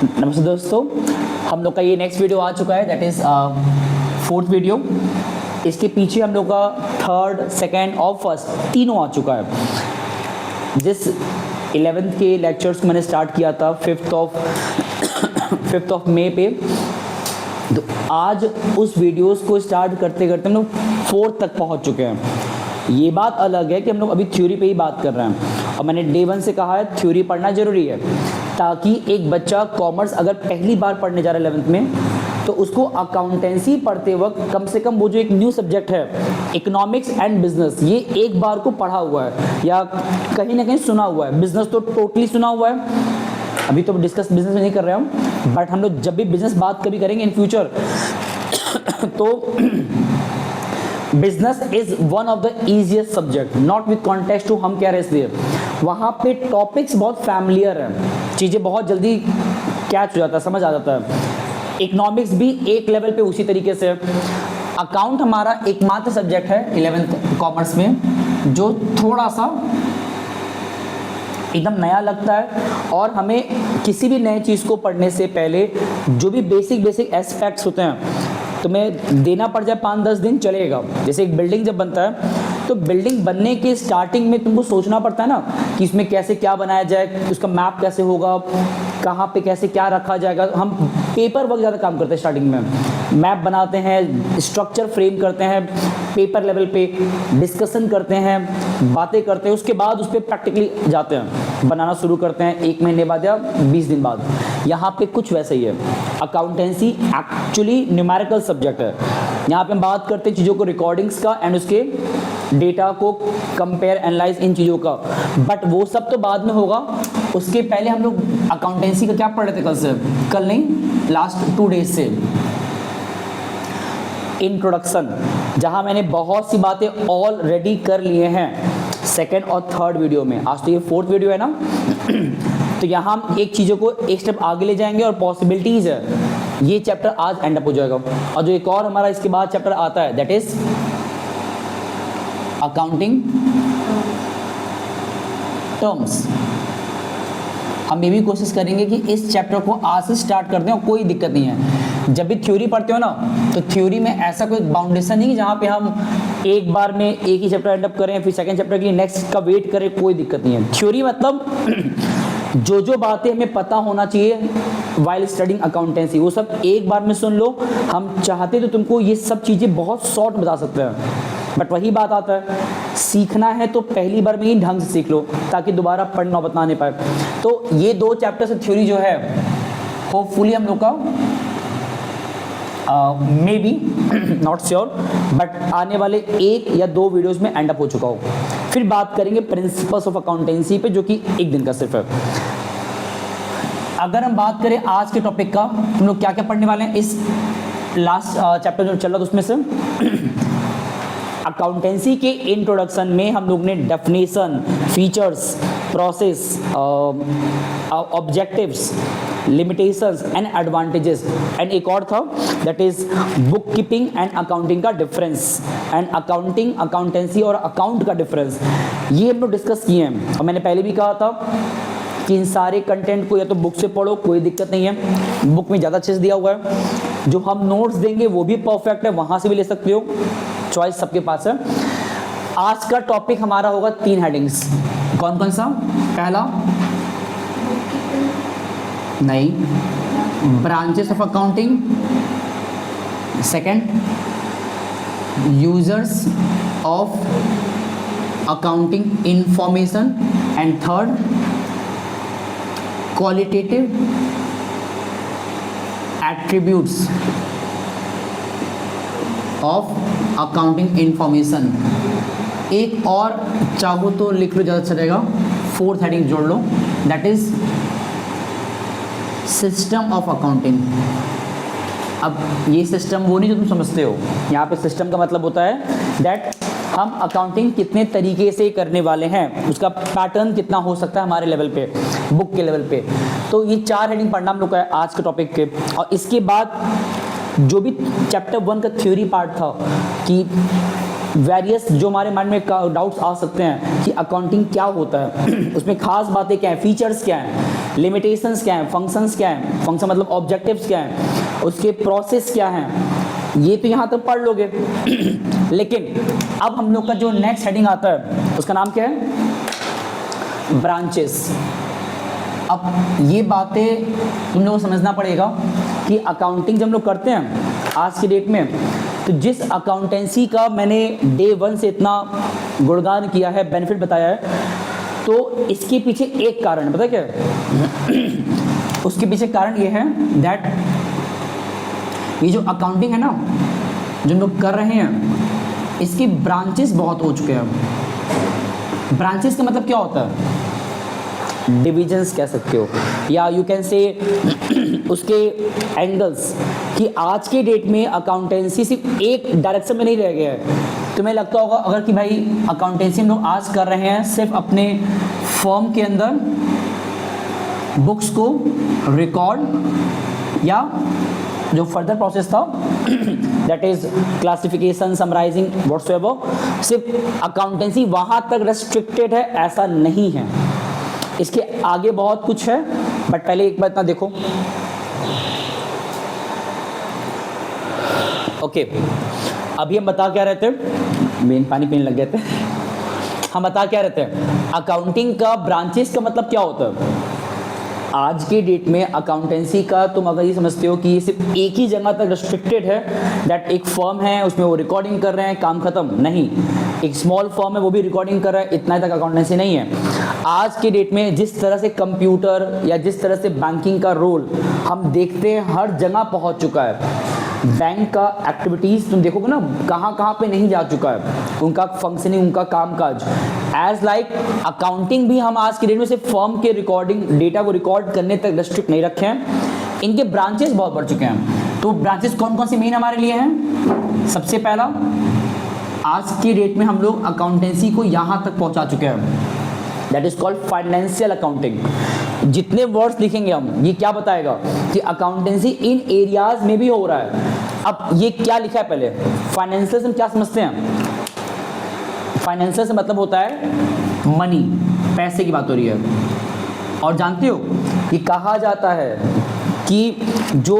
नमस्ते दोस्तों, हम लोग का ये नेक्स्ट वीडियो आ चुका है, दैट इज़ फोर्थ वीडियो। इसके पीछे हम लोग का थर्ड, सेकेंड और फर्स्ट तीनों आ चुका है। जिस 11th के लेक्चर्स को मैंने स्टार्ट किया था 5th ऑफ मई पे, तो आज उस वीडियोस को स्टार्ट करते करते हम लोग 4th तक पहुंच चुके हैं। ये बात अलग है कि हम लोग अभी थ्योरी पे ही बात कर रहे हैं, और मैंने डे 1 से कहा है थ्योरी पढ़ना ज़रूरी है, ताकि एक बच्चा कॉमर्स अगर पहली बार पढ़ने जा रहा है 11th में, तो उसको अकाउंटेंसी पढ़ते वक्त कम से कम वो जो एक न्यू सब्जेक्ट है इकोनॉमिक्स एंड बिजनेस, ये एक बार को पढ़ा हुआ है या कहीं ना कहीं सुना हुआ है। बिजनेस तो टोटली सुना हुआ है, अभी तो डिस्कस बिजनेस में नहीं कर रहे हम, बट हम लोग जब भी बिजनेस बात कभी करेंगे इन फ्यूचर तो business is one of the easiest subject, not with context to हम कह रहे इसलिए वहाँ पे टॉपिक्स बहुत फैमिलियर हैं, चीज़ें बहुत जल्दी कैच हो जाता है, समझ आ जाता है। इकोनॉमिक्स भी एक लेवल पे उसी तरीके से। अकाउंट हमारा एकमात्र सब्जेक्ट है 11th कॉमर्स में जो थोड़ा सा एकदम नया लगता है, और हमें किसी भी नए चीज़ को पढ़ने से पहले जो भी बेसिक एस्पेक्ट्स होते हैं तुम्हें देना पड़ जाए 5-10 दिन चलेगा। जैसे एक बिल्डिंग जब बनता है तो बिल्डिंग बनने के स्टार्टिंग में तुमको सोचना पड़ता है ना कि इसमें कैसे क्या बनाया जाए, उसका मैप कैसे होगा, कहाँ पे कैसे क्या रखा जाएगा। हम पेपर वर्क ज़्यादा काम करते हैं स्टार्टिंग में, मैप बनाते हैं, स्ट्रक्चर फ्रेम करते हैं, पेपर लेवल पे डिस्कशन करते हैं, बातें करते हैं, उसके बाद उस पर प्रैक्टिकली जाते हैं, बनाना शुरू करते हैं 1 महीने बाद या 20 दिन बाद। यहाँ पे कुछ वैसा ही है। अकाउंटेंसी एक्चुअली न्यूमेरिकल सब्जेक्ट है। यहाँ पे हम बात करते हैं चीज़ों को, रिकॉर्डिंग्स का एंड उसके डेटा को कंपेयर एनालाइज इन चीज़ों का, बट वो सब तो बाद में होगा। उसके पहले हम लोग अकाउंटेंसी का क्या पढ़ रहे थे कल नहीं, लास्ट 2 डेज से इंट्रोडक्शन, जहाँ मैंने बहुत सी बातें ऑलरेडी कर लिए हैं 2nd और 3rd वीडियो में। आज तो ये 4th वीडियो है ना तो यहाँ हम एक चीज़ों को एक स्टेप आगे ले जाएंगे, और पॉसिबिलिटीज़ है ये चैप्टर आज एंड अप हो जाएगा। और जो एक और हमारा इसके बाद चैप्टर आता है दैट इज अकाउंटिंग टर्म्स। हम ये भी कोशिश करेंगे कि इस चैप्टर को आज से स्टार्ट कर दें, और कोई दिक्कत नहीं है। जब भी थ्योरी पढ़ते हो ना तो थ्योरी में ऐसा कोई बाउंडेशन नहीं कि जहाँ पे हम एक बार में एक ही चैप्टर एंड अप करें फिर सेकंड चैप्टर के लिए नेक्स्ट का वेट करें, कोई दिक्कत नहीं है। थ्योरी मतलब जो बातें हमें पता होना चाहिए वाइल स्टडिंग अकाउंटेंसी, वो सब एक बार में सुन लो। हम चाहते तो तुमको ये सब चीज़ें बहुत शॉर्ट बता सकते हैं, बट वही बात आता है, सीखना है तो पहली बार में ही ढंग से सीख लो ताकि दोबारा पढ़ना बता नहीं पाए। तो ये 2 चैप्टर से थ्योरी जो है होपफुली हम लोग का may be not sure, but आने वाले 1 या 2 वीडियोस में एंड अप हो चुका हो। फिर बात करेंगे प्रिंसिपल्स ऑफ अकाउंटेंसी पे, जो कि 1 दिन का सिर्फ है। अगर हम बात करें आज के टॉपिक का, हम लोग क्या क्या पढ़ने वाले हैं इस लास्ट चैप्टर जो चल रहा था उसमें से अकाउंटेंसी के इंट्रोडक्शन में हम लोग ने definition, features, process, objectives, limitations and advantages, and एक और था that is book keeping and accounting का डिफरेंस, एंड अकाउंटिंग, अकाउंटेंसी और अकाउंट का डिफरेंस, ये हम लोग डिस्कस किए हैं। और मैंने पहले भी कहा था कि इन सारे कंटेंट को या तो बुक से पढ़ो, कोई दिक्कत नहीं है, बुक में ज़्यादा अच्छे से दिया हुआ है। जो हम नोट्स देंगे वो भी परफेक्ट है, वहाँ से भी ले सकते हो, चॉइस सबके पास है। आज का टॉपिक हमारा होगा 3 हेडिंग्स। कौन कौन सा? पहला नहीं, branches of accounting, second users of accounting information, and third qualitative attributes of accounting information. एक और चाहो तो लिख लो, ज़्यादा अच्छा रहेगा, 4th हेडिंग जोड़ लो, that is system of accounting. अब ये सिस्टम वो नहीं जो तुम समझते हो, यहाँ पे सिस्टम का मतलब होता है दैट हम अकाउंटिंग कितने तरीके से करने वाले हैं, उसका पैटर्न कितना हो सकता है हमारे लेवल पे, बुक के लेवल पे। तो ये 4 हेडिंग पढ़ना हम लोग का है आज के टॉपिक के। और इसके बाद जो भी चैप्टर 1 का थ्योरी पार्ट था कि वेरियस जो हमारे माइंड में डाउट्स आ सकते हैं कि अकाउंटिंग क्या होता है, उसमें खास बातें क्या हैं, फीचर्स क्या हैं, लिमिटेशंस क्या हैं, फंक्शंस क्या हैं, फंक्शन मतलब ऑब्जेक्टिव्स क्या हैं, उसके प्रोसेस क्या हैं, ये तो यहाँ तक पढ़ लोगे। लेकिन अब हम लोग का जो नेक्स्ट हेडिंग आता है उसका नाम क्या है, ब्रांचेस। अब ये बातें तुम लोगों को समझना पड़ेगा कि अकाउंटिंग जब हम लोग करते हैं आज की डेट में, तो जिस अकाउंटेंसी का मैंने डे 1 से इतना गुणगान किया है, बेनिफिट बताया है, तो इसके पीछे एक कारण है, पता है क्या है? उसके पीछे कारण ये है दैट ये जो अकाउंटिंग है ना, जो हम लोग कर रहे हैं, इसकी ब्रांचेस बहुत हो चुके हैं। ब्रांचेस का मतलब क्या होता है, डिविजन्स कह सकते हो, या यू कैन से उसके एंगल्स, कि आज के डेट में अकाउंटेंसी सिर्फ एक डायरेक्शन में नहीं रह गया है। तुम्हें लगता होगा अगर कि भाई अकाउंटेंसी हम लोग आज कर रहे हैं सिर्फ अपने फर्म के अंदर बुक्स को रिकॉर्ड या जो फर्दर प्रोसेस था that is classification, summarising, whatsoever, सिर्फ अकाउंटेंसी वहाँ तक रेस्ट्रिक्टेड है, ऐसा नहीं है। इसके आगे बहुत कुछ है, बट पहले एक बात ना देखो। ओके, अभी हम बता क्या रहे थे, मेन पानी पीने लग गए थे। हम बता क्या रहे थे, अकाउंटिंग का ब्रांचेस का मतलब क्या होता है। आज के डेट में अकाउंटेंसी का तुम अगर ये समझते हो कि ये सिर्फ एक ही जगह तक रेस्ट्रिक्टेड है, दैट एक फर्म है उसमें वो रिकॉर्डिंग कर रहे हैं, काम खत्म, नहीं। एक स्मॉल फर्म है वो भी रिकॉर्डिंग कर रहा है, इतना तक अकाउंटेंसी नहीं है। आज के डेट में जिस तरह से कंप्यूटर या जिस तरह से बैंकिंग का रोल हम देखते हैं हर जगह पहुंच चुका है। बैंक का एक्टिविटीज़ तुम देखोगे ना, कहाँ कहाँ पे नहीं जा चुका है, उनका फंक्शनिंग, उनका कामकाज। एज लाइक अकाउंटिंग भी हम आज की डेट में सिर्फ फर्म के रिकॉर्डिंग, डेटा को रिकॉर्ड करने तक रेस्ट्रिक्ट नहीं रखे हैं, इनके ब्रांचेस बहुत बढ़ चुके हैं। तो ब्रांचेस कौन कौन से मेन हमारे लिए हैं। सबसे पहला, आज की डेट में हम लोग अकाउंटेंसी को यहाँ तक पहुँचा चुके हैं, that is called financial accounting. जितने वर्ड्स लिखेंगे हम, ये क्या बताएगा कि अकाउंटेंसी इन एरियाज में भी हो रहा है। अब ये क्या लिखा है, पहले फाइनेंशियल से हम क्या समझते हैं। फाइनेंशियल से मतलब होता है मनी, पैसे की बात हो रही है। और जानते हो ये कहा जाता है कि जो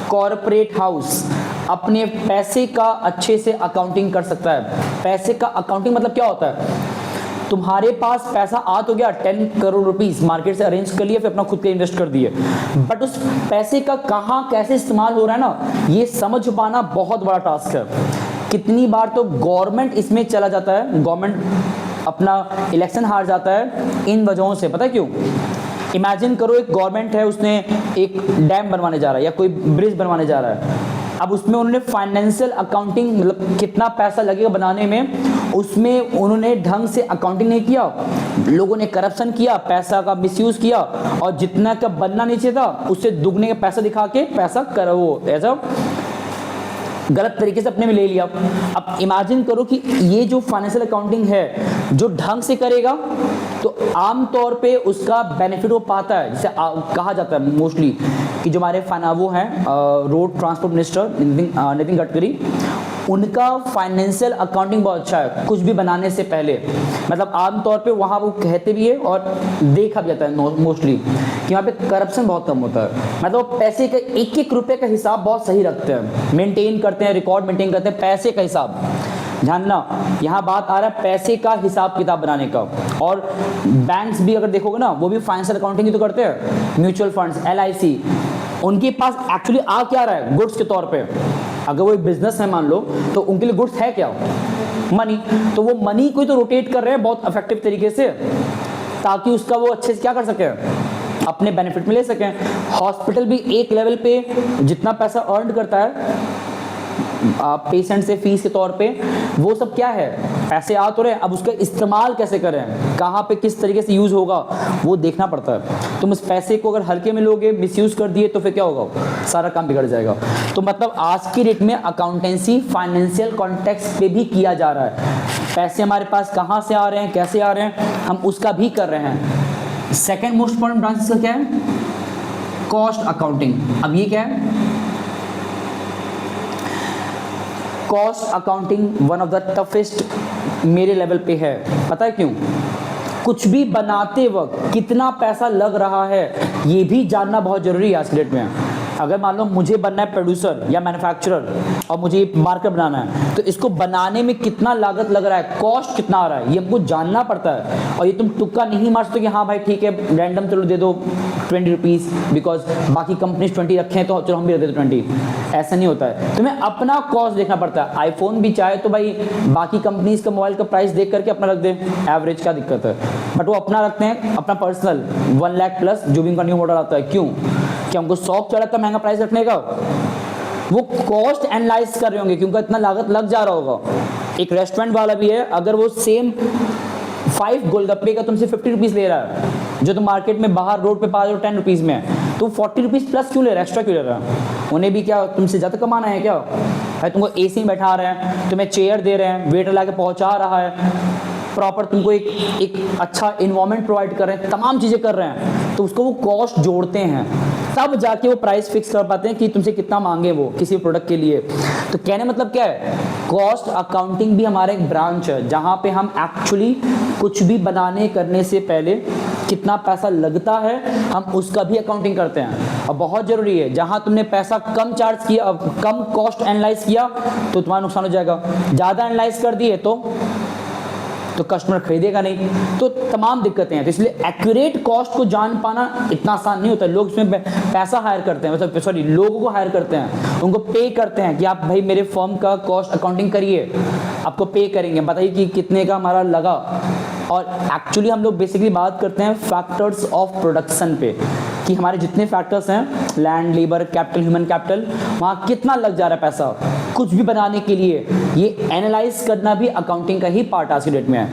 कॉरपोरेट हाउस अपने पैसे का अच्छे से अकाउंटिंग कर सकता है। पैसे का अकाउंटिंग मतलब क्या होता है, तुम्हारे पास पैसा आ तो गया 10 करोड़ रुपीस, मार्केट से अरेंज कर लिए, फिर अपना खुद के इन्वेस्ट कर दिए, बट उस पैसे का कहाँ कैसे इस्तेमाल हो रहा है ना, ये समझ पाना बहुत बड़ा टास्क है। कितनी बार तो गवर्नमेंट इसमें चला जाता है, गवर्नमेंट अपना इलेक्शन हार जाता है इन वजहों से। पता है क्यों? इमेजिन करो एक गवर्नमेंट है, उसने एक डैम बनवाने जा रहा है या कोई ब्रिज बनवाने जा रहा है। अब उसमें उन्होंने फाइनेंशियल अकाउंटिंग, मतलब कितना पैसा लगेगा बनाने में, उसमें उन्होंने ढंग से अकाउंटिंग नहीं किया, लोगों ने करप्शन किया, पैसा का मिसयूज किया, और जितना का बनना नहीं चाहिए था उससे दुगने का पैसा दिखा के पैसा करो, वो ऐसा गलत तरीके से अपने में ले लिया। अब इमेजिन करो कि ये जो फाइनेंशियल अकाउंटिंग है जो ढंग से करेगा तो आमतौर पे उसका बेनिफिट वो पाता है। जैसे कहा जाता है मोस्टली कि जो हमारे वो हैं road transport minister Nitin Gadkari, उनका फाइनेंशियल अकाउंटिंग बहुत अच्छा है कुछ भी बनाने से पहले। मतलब आमतौर पे वहाँ वो कहते भी है और देखा भी जाता है मोस्टली कि वहाँ पे करप्शन बहुत कम होता है। मतलब पैसे का एक एक रुपये का हिसाब बहुत सही रखते हैं, मेंटेन करते हैं, रिकॉर्ड मेंटेन करते हैं, पैसे का हिसाब। जानना यहाँ बात आ रहा है पैसे का हिसाब किताब बनाने का। और बैंक्स भी अगर देखोगे ना, वो भी फाइनेंशियल अकाउंटिंग ही तो करते हैं। म्यूचुअल फंड्स, LIC, उनके पास एक्चुअली आ क्या रहा है गुड्स के तौर पे। अगर वो एक बिजनेस है मान लो, तो उनके लिए गुड्स है क्या, मनी। तो वो मनी को तो रोटेट कर रहे हैं बहुत इफेक्टिव तरीके से, ताकि उसका वो अच्छे से क्या कर सके, अपने बेनिफिट में ले सकें। हॉस्पिटल भी एक लेवल पे जितना पैसा अर्न करता है पेशेंट से फीस के तौर पे, वो सब क्या है, पैसे आ तो रहे, अब उसका इस्तेमाल कैसे करें, कहाँ पे किस तरीके से यूज होगा, वो देखना पड़ता है। तुम इस पैसे को अगर हल्के में लोगे, मिसयूज कर दिए, तो फिर क्या होगा, सारा काम बिगड़ जाएगा। तो मतलब आज की डेट में अकाउंटेंसी फाइनेंशियल कॉन्टेक्स्ट पे भी किया जा रहा है। पैसे हमारे पास कहाँ से आ रहे हैं, कैसे आ रहे हैं, हम उसका भी कर रहे हैं। सेकेंड मोस्ट इंपॉर्टेंट ब्रांच इसका क्या है, कॉस्ट अकाउंटिंग। अब ये क्या है, cost accounting one of the toughest मेरे लेवल पे है। पता है क्यों? कुछ भी बनाते वक्त कितना पैसा लग रहा है ये भी जानना बहुत जरूरी है आज के डेट में। अगर मान लो मुझे बनना है प्रोड्यूसर या मैन्युफैक्चरर और मुझे ये मार्कर बनाना है, तो इसको बनाने में कितना लागत लग रहा है, कॉस्ट कितना आ रहा है, ये हमको जानना पड़ता है। और ये तुम तुक्का नहीं मार सकते कि हाँ भाई ठीक है रैंडम चलो दे दो 20 रुपीज़, बिकॉज बाकी कंपनीज 20 रखे हैं तो चलो हम भी दे दो 20। ऐसा नहीं होता है, तुम्हें अपना कॉस्ट देखना पड़ता है। आईफोन भी चाहे तो भाई बाकी कंपनीज का मोबाइल का प्राइस देख करके अपना रख दे एवरेज, क्या दिक्कत है, बट वो अपना रखते हैं अपना पर्सनल 1 लाख प्लस जो भी उनका न्यू मॉडल आता है। क्यों? क्या हमको शॉप चढ़ा था महंगा प्राइस रखने का? वो कॉस्ट एनालाइज कर रहे होंगे क्योंकि इतना लागत लग जा रहा होगा। एक रेस्टोरेंट वाला भी है, अगर वो सेम 5 गोलगप्पे का तुमसे 50 रुपीज़ ले रहा है जो तुम मार्केट में बाहर रोड पे पा रहे हो 10 रुपीज़ में, तो 40 रुपीज़ प्लस क्यों ले रहा है, एक्स्ट्रा क्यों ले रहा है? उन्हें भी क्या तुमसे ज़्यादा कमाना है क्या? भाई तुमको एसी में बैठा रहे हैं, तुम्हें चेयर दे रहे हैं, वेटर ला के पहुँचा रहा है, प्रॉपर तुमको एक अच्छा इन्वायरमेंट प्रोवाइड कर रहे हैं, तमाम चीज़ें कर रहे हैं, तो उसको वो कॉस्ट जोड़ते हैं, तब जाके वो प्राइस फिक्स कर पाते हैं कि तुमसे कितना मांगे वो किसी प्रोडक्ट के लिए। तो कहने मतलब क्या है, कॉस्ट अकाउंटिंग भी हमारा एक ब्रांच है जहाँ पे हम एक्चुअली कुछ भी बनाने करने से पहले कितना पैसा लगता है हम उसका भी अकाउंटिंग करते हैं। और बहुत ज़रूरी है, जहाँ तुमने पैसा कम चार्ज किया, कम कॉस्ट एनालाइज किया तो तुम्हारा नुकसान हो जाएगा, ज़्यादा एनालाइज कर दिए तो कस्टमर खरीदेगा नहीं, तो तमाम दिक्कतें हैं। तो इसलिए एक्यूरेट कॉस्ट को जान पाना इतना आसान नहीं होता। लोग इसमें पैसा हायर करते हैं, मतलब सॉरी लोगों को हायर करते हैं, उनको पे करते हैं कि आप भाई मेरे फर्म का कॉस्ट अकाउंटिंग करिए, आपको पे करेंगे, बताइए कि कितने का हमारा लगा। और एक्चुअली हम लोग बेसिकली बात करते हैं फैक्टर्स ऑफ प्रोडक्शन पे, कि हमारे जितने फैक्टर्स हैं, land, labour, capital, human capital, वहाँ कितना लग जा रहा है पैसा कुछ भी बनाने के लिए, ये एनालाइज करना भी अकाउंटिंग का ही पार्ट आज की डेट में है।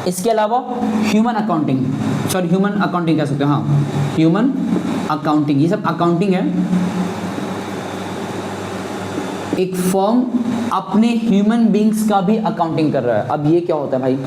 इसके अलावा human accounting, sorry human accounting कह सकते हो, हाँ ह्यूमन अकाउंटिंग, ये सब अकाउंटिंग है। एक फर्म अपने ह्यूमन बींग्स का भी अकाउंटिंग कर रहा है। अब ये क्या होता है भाई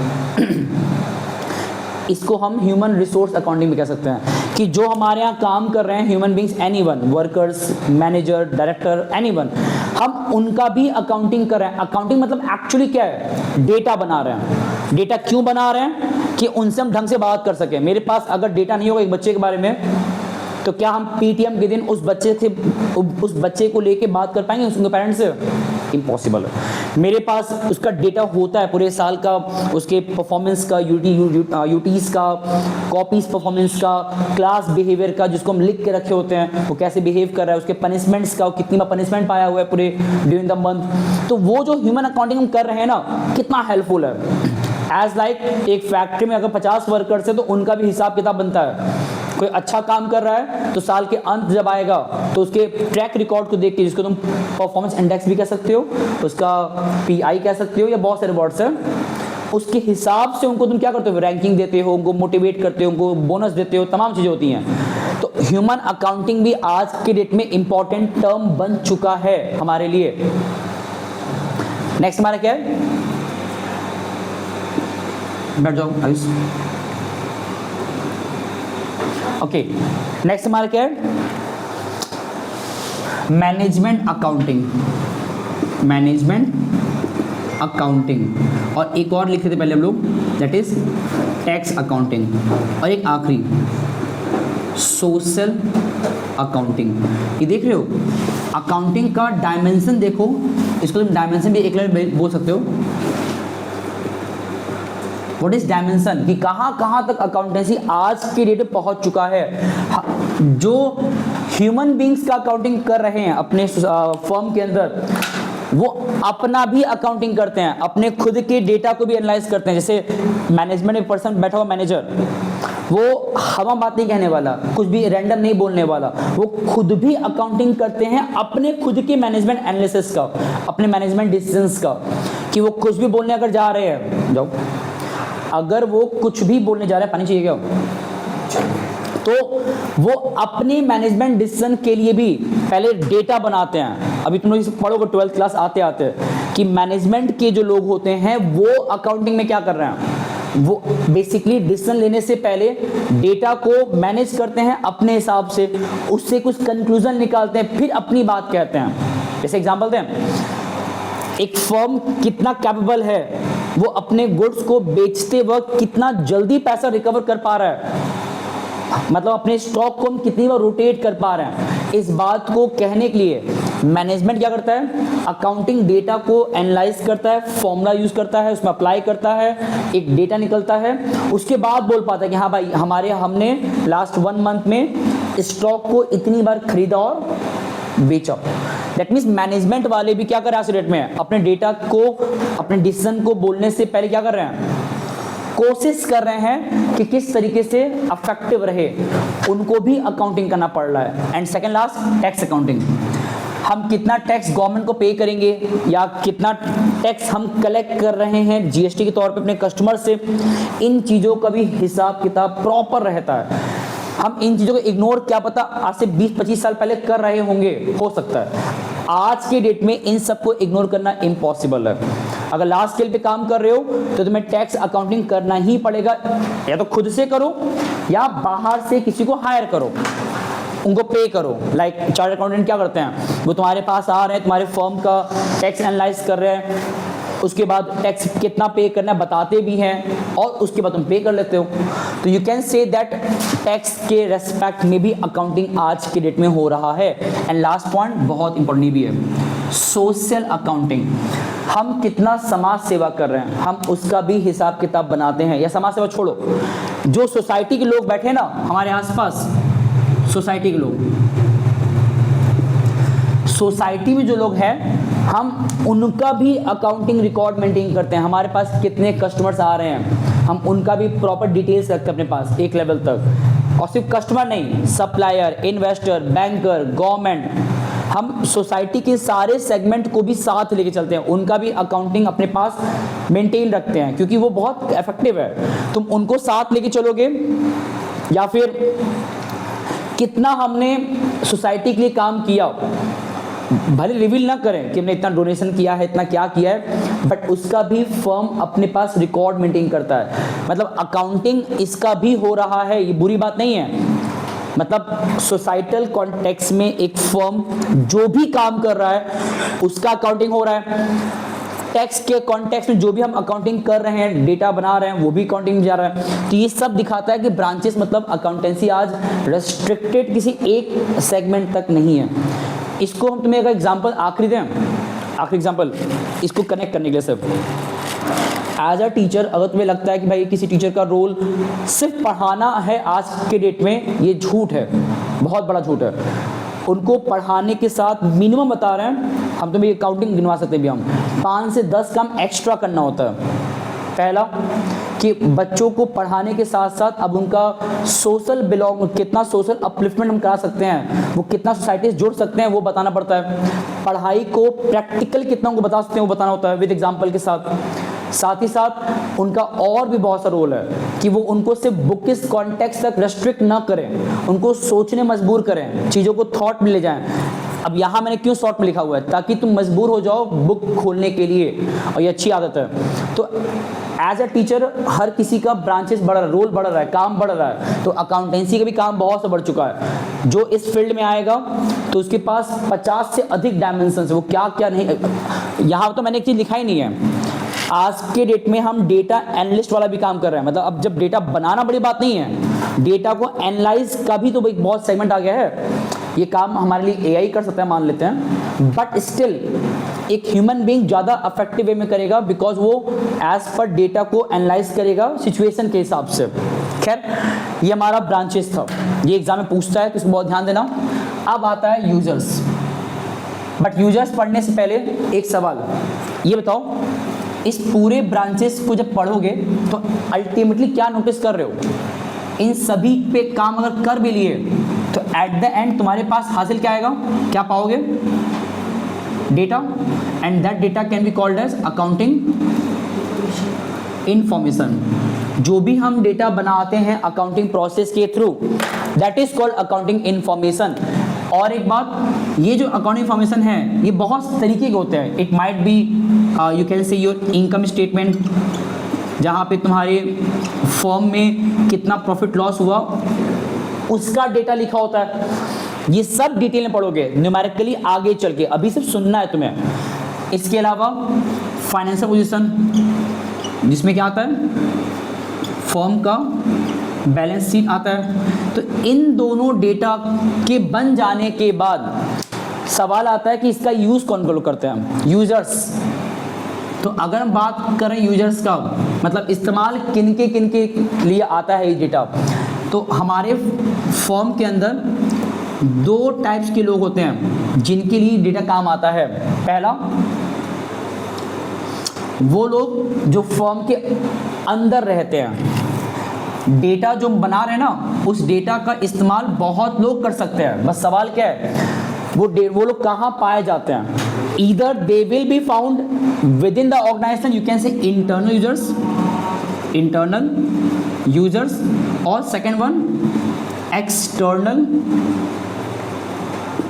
इसको हम ह्यूमन रिसोर्स अकाउंटिंग भी कह सकते हैं, कि जो हमारे यहाँ काम कर रहे हैं human beings, anyone, workers, manager, director, anyone, हम उनका भी अकाउंटिंग कर रहे हैं। अकाउंटिंग मतलब एक्चुअली क्या है, डेटा बना रहे हैं। डेटा क्यों बना रहे हैं? कि उनसे हम ढंग से बात कर सकें। मेरे पास अगर डेटा नहीं होगा एक बच्चे के बारे में, तो क्या हम पीटीएम के दिन उस बच्चे को लेके बात कर पाएंगे उसके पेरेंट्स से? इम्पॉसिबल है। मेरे पास उसका डेटा होता है पूरे साल का, उसके परफॉर्मेंस का, यूटीज का, कॉपीज परफॉर्मेंस का, क्लास बिहेवियर का, जिसको हम लिख के रखे होते हैं, वो कैसे बिहेव कर रहा है, उसके पनिशमेंट्स का, कितनी बार पनिशमेंट पाया हुआ है पूरे ड्यूरिंग द मंथ। तो वो जो ह्यूमन अकाउंटिंग हम कर रहे हैं ना, कितना हेल्पफुल है। एज लाइक एक फैक्ट्री में अगर 50 वर्कर्स है तो उनका भी हिसाब किताब बनता है। कोई अच्छा काम कर रहा है तो साल के अंत जब आएगा तो उसके ट्रैक रिकॉर्ड को देख के, जिसको तुम परफॉर्मेंस इंडेक्स भी कह सकते हो, उसका पीआई कह सकते हो, या बहुत सारे वर्ड्स हैं, उसके हिसाब से उनको तुम क्या करते हो, रैंकिंग देते हो, उनको मोटिवेट करते हो, उनको बोनस देते हो, तमाम चीज़ें होती हैं। तो ह्यूमन अकाउंटिंग भी आज के डेट में इंपॉर्टेंट टर्म बन चुका है हमारे लिए। नेक्स्ट हमारा क्या है, बैठ जाओ आयुष। ओके, नेक्स्ट हमारा क्या है, मैनेजमेंट अकाउंटिंग। मैनेजमेंट अकाउंटिंग, और एक और लिखे थे पहले हम लोग, दैट इज टैक्स अकाउंटिंग, और एक आखिरी सोशल अकाउंटिंग। ये देख रहे हो अकाउंटिंग का डायमेंशन, देखो इसको तुम डायमेंशन भी एक लाइन बोल सकते हो। व्हाट इज डायमेंशन, कि कहाँ तक अकाउंटेंसी आज के डेट में पहुंच चुका है। जो ह्यूमन बींग्स का अकाउंटिंग कर रहे हैं अपने फर्म के अंदर, वो अपना भी अकाउंटिंग करते हैं, अपने खुद के डेटा को भी एनालाइज करते हैं। जैसे मैनेजमेंट में पर्सन बैठा हुआ मैनेजर, वो हवा बात नहीं कहने वाला, कुछ भी रैंडम नहीं बोलने वाला, वो खुद भी अकाउंटिंग करते हैं अपने खुद के मैनेजमेंट एनालिसिस का, अपने मैनेजमेंट डिसीजंस का, कि वो कुछ भी बोलने अगर जा रहे हैं, जाओ, अगर वो कुछ भी बोलने जा रहे हैं, पानी चाहिए क्या, तो वो अपने मैनेजमेंट डिसीजन के लिए भी पहले डेटा बनाते हैं। अभी तुम लोग पढ़ोगे 12th क्लास आते आते कि मैनेजमेंट के जो लोग होते हैं वो अकाउंटिंग में क्या कर रहे हैं, वो बेसिकली डिसीजन लेने से पहले डेटा को मैनेज करते हैं अपने हिसाब से, उससे कुछ कंक्लूजन निकालते हैं, फिर अपनी बात कहते हैं। जैसे एग्जांपल दें, एक फर्म कितना कैपेबल है, वो अपने गुड्स को बेचते वक्त कितना जल्दी पैसा रिकवर कर पा रहा है, मतलब अपने स्टॉक को हम कितनी बार रोटेट कर पा रहे हैं। इस बात को कहने के लिए मैनेजमेंट क्या करता है, अकाउंटिंग डेटा को एनालाइज करता है, फॉर्मूला यूज करता है, उसमें अप्लाई करता है, एक डेटा निकलता है, उसके बाद बोल पाता है कि हाँ भाई हमने लास्ट 1 मंथ में स्टॉक को इतनी बार खरीदा और बेचा। दैट मीन्स मैनेजमेंट वाले भी क्या कर रहे हैं आज के डेट में, अपने डेटा को, अपने डिसीजन को बोलने से पहले क्या कर रहे हैं, कोशिश कर रहे हैं कि किस तरीके से अफेक्टिव रहे, उनको भी अकाउंटिंग करना पड़ रहा है। And second last, tax accounting. हम कितना टैक्स गवर्नमेंट को पे करेंगे या कितना टैक्स हम कलेक्ट कर रहे हैं जीएसटी के तौर पे अपने कस्टमर से, इन चीज़ों का भी हिसाब किताब प्रॉपर रहता है। हम इन चीज़ों को इग्नोर क्या पता आज से 20-25 साल पहले कर रहे होंगे, हो सकता है। आज के डेट में इन सबको इग्नोर करना इम्पॉसिबल है। अगर लार्ज स्केल पे काम कर रहे हो तो तुम्हें टैक्स अकाउंटिंग करना ही पड़ेगा, या तो खुद से करो या बाहर से किसी को हायर करो, उनको पे करो। लाइक चार्टर्ड अकाउंटेंट क्या करते हैं, वो तुम्हारे पास आ रहे हैं, तुम्हारे फर्म का टैक्स एनालाइज कर रहे हैं, उसके बाद टैक्स कितना पे करना है बताते भी हैं, और उसके बाद तुम पे कर लेते हो। तो you can say that tax के रेस्पेक्ट में भी अकाउंटिंग आज के डेट में हो रहा है। एंड लास्ट पॉइंट बहुत इंपॉर्टेंट भी है, सोशल अकाउंटिंग। हम कितना समाज सेवा कर रहे हैं, हम उसका भी हिसाब किताब बनाते हैं। या समाज सेवा छोड़ो, जो सोसाइटी के लोग बैठे ना हमारे आसपास, सोसाइटी के लोग, सोसाइटी में जो लोग हैं, हम उनका भी अकाउंटिंग रिकॉर्ड मेंटेन करते हैं। हमारे पास कितने कस्टमर्स आ रहे हैं, हम उनका भी प्रॉपर डिटेल्स रखते हैं अपने पास एक लेवल तक। और सिर्फ कस्टमर नहीं, सप्लायर, इन्वेस्टर, बैंकर, गवर्नमेंट, हम सोसाइटी के सारे सेगमेंट को भी साथ लेके चलते हैं, उनका भी अकाउंटिंग अपने पास मेंटेन रखते हैं, क्योंकि वो बहुत इफेक्टिव है। तुम उनको साथ लेके चलोगे, या फिर कितना हमने सोसाइटी के लिए काम किया, भले रिवील ना करें कि हमने इतना डोनेशन किया है, इतना क्या किया है, बट उसका भी फर्म अपने पास रिकॉर्ड मेंटेन करता है। मतलब अकाउंटिंग इसका भी हो रहा है, ये बुरी बात नहीं है। मतलब सोसाइटल कॉन्टेक्स्ट में एक फर्म जो भी काम कर रहा है उसका अकाउंटिंग हो रहा है। टैक्स के कॉन्टेक्स्ट में जो भी हम अकाउंटिंग कर रहे हैं, डेटा बना रहे हैं, वो भी अकाउंटिंग में जा रहा है। तो ये सब दिखाता है कि ब्रांचेस, मतलब अकाउंटेंसी आज रेस्ट्रिक्टेड किसी एक सेगमेंट तक नहीं है। इसको हम तुम्हें एक एग्जांपल आखिरी दें, आखिरी एग्जांपल इसको कनेक्ट करने के लिए सब। एज अ टीचर, अगर तुम्हें लगता है कि भाई किसी टीचर का रोल सिर्फ पढ़ाना है आज के डेट में, ये झूठ है, बहुत बड़ा झूठ है। उनको पढ़ाने के साथ मिनिमम बता रहे हैं, हम तुम्हें अकाउंटिंग गिनवा सकते हैं भी, हम 5 से 10 काम एक्स्ट्रा करना होता है। पहला कि बच्चों को पढ़ाने के साथ साथ अब उनका सोशल बिलोंग, कितना सोशल अपलिफ्टमेंट हम करा सकते हैं, वो कितना सोसाइटी से जुड़ सकते हैं, वो बताना पड़ता है। पढ़ाई को प्रैक्टिकल कितना उनको बता सकते हैं, वो बताना होता है विद एग्जाम्पल के साथ। साथ ही साथ उनका और भी बहुत सा रोल है कि वो उनको सिर्फ बुक किस कॉन्टेक्स्ट तक रेस्ट्रिक्ट ना करें, उनको सोचने मजबूर करें, चीज़ों को थॉट में ले जाएं। अब यहाँ मैंने क्यों शॉर्ट में लिखा हुआ है, ताकि तुम मजबूर हो जाओ बुक खोलने के लिए, और ये अच्छी आदत है। तो एज ए टीचर हर किसी का ब्रांचेस बढ़ रहा है, रोल बढ़ रहा है, काम बढ़ रहा है। तो अकाउंटेंसी का भी काम बहुत सा बढ़ चुका है। जो इस फील्ड में आएगा तो उसके पास 50 से अधिक डायमेंशन है, वो क्या क्या नहीं। यहाँ तो मैंने एक चीज़ लिखा ही नहीं है। आज के डेट में हम डेटा एनालिस्ट वाला भी काम कर रहे हैं। मतलब अब जब डेटा बनाना बड़ी बात नहीं है, डेटा को एनालाइज का भी तो भाई बहुत सेगमेंट आ गया है। ये काम हमारे लिए एआई कर सकता है, मान लेते हैं, बट स्टिल एक ह्यूमन बीइंग ज़्यादा अफेक्टिव वे में करेगा, बिकॉज वो एज पर डेटा को एनालाइज करेगा सिचुएशन के हिसाब से। खैर, ये हमारा ब्रांचेस था, ये एग्जाम में पूछता है, तो इसको बहुत ध्यान देना। अब आता है यूजर्स। बट यूजर्स पढ़ने से पहले एक सवाल, ये बताओ, इस पूरे ब्रांचेस को जब पढ़ोगे तो अल्टीमेटली क्या नोटिस कर रहे हो? इन सभी पे काम अगर कर भी लिए तो एट द एंड तुम्हारे पास हासिल क्या आएगा, क्या पाओगे? Data, and that data can be called as accounting information. जो भी हम डेटा बनाते हैं अकाउंटिंग प्रोसेस के through, that is called accounting information. और एक बात, ये जो अकाउंटिंग इंफॉर्मेशन है ये बहुत तरीके के होते हैं। It might be you can से योर इनकम स्टेटमेंट, जहाँ पे तुम्हारे फर्म में कितना प्रॉफिट लॉस हुआ उसका डेटा लिखा होता है। ये सब डिटेल में पढ़ोगे न्यूमेरिकली आगे चल के, अभी सिर्फ सुनना है तुम्हें। इसके अलावा फाइनेंशियल पोजीशन, जिसमें क्या आता है, फर्म का बैलेंस शीट आता है। तो इन दोनों डेटा के बन जाने के बाद सवाल आता है कि इसका यूज़ कौन कौन करते हैं, यूजर्स। तो अगर हम बात करें यूजर्स का, मतलब इस्तेमाल किन के लिए आता है ये डेटा, तो हमारे फॉर्म के अंदर दो टाइप्स के लोग होते हैं जिनके लिए डेटा काम आता है। पहला, वो लोग जो फॉर्म के अंदर रहते हैं, डेटा जो बना रहे हैं ना, उस डेटा का इस्तेमाल बहुत लोग कर सकते हैं। बस सवाल क्या है, वो लोग कहाँ पाए जाते हैं। Either they will be found within the organisation, you can say internal users, और सेकेंड वन एक्सटर्नल